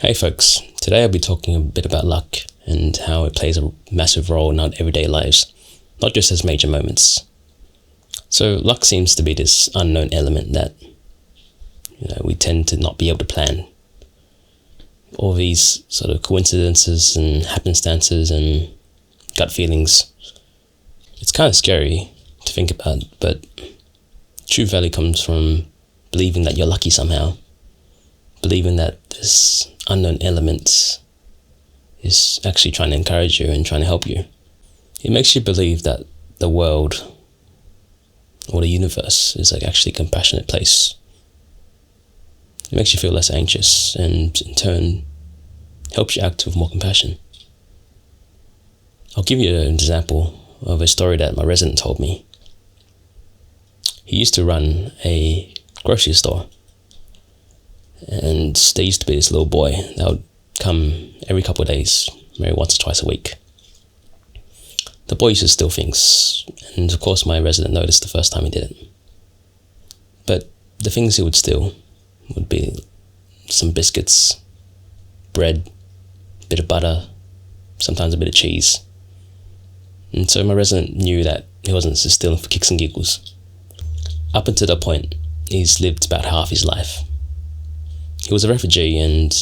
Hey folks, today I'll be talking a bit about luck and how it plays a massive role in our everyday lives, not just as major moments. So luck seems to be this unknown element that we tend to not be able to plan. All these sort of coincidences and happenstances and gut feelings. It's kind of scary to think about, but true value comes from believing that you're lucky somehow. Believing that this unknown element is actually trying to encourage you and trying to help you. It makes you believe that the world or the universe is actually a compassionate place. It makes you feel less anxious and in turn helps you act with more compassion. I'll give you an example of a story that my resident told me. He used to run a grocery store. And there used to be this little boy that would come every couple of days, maybe once or twice a week. The boy used to steal things, and of course my resident noticed the first time he did it. But the things he would steal would be some biscuits, bread, a bit of butter, sometimes a bit of cheese. And so my resident knew that he wasn't just stealing for kicks and giggles. Up until that point, he's lived about half his life. He was a refugee, and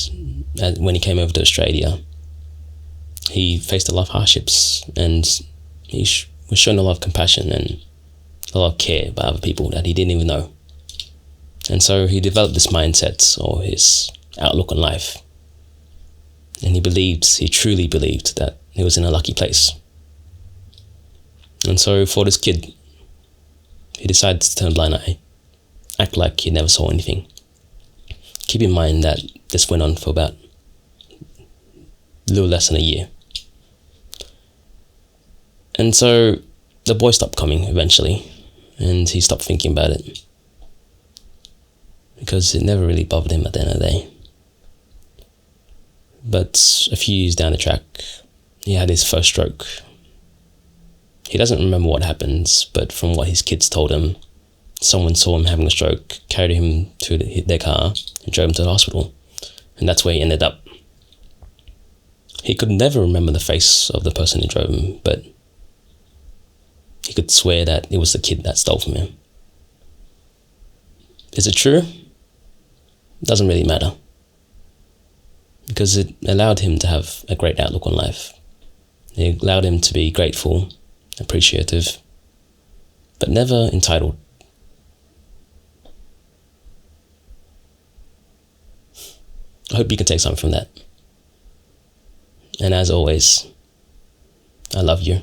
when he came over to Australia, he faced a lot of hardships, and he was shown a lot of compassion and a lot of care by other people that he didn't even know. And so he developed this mindset or his outlook on life. And he truly believed that he was in a lucky place. And so for this kid, he decided to turn a blind eye, act like he never saw anything. Keep in mind that this went on for about a little less than a year. And so the boy stopped coming eventually, and he stopped thinking about it because it never really bothered him at the end of the day. But a few years down the track, he had his first stroke. He doesn't remember what happened, but from what his kids told him, someone saw him having a stroke, carried him to their car, and drove him to the hospital. And that's where he ended up. He could never remember the face of the person who drove him, but he could swear that it was the kid that stole from him. Is it true? Doesn't really matter. Because it allowed him to have a great outlook on life. It allowed him to be grateful, appreciative, but never entitled. I hope you can take something from that. And as always, I love you.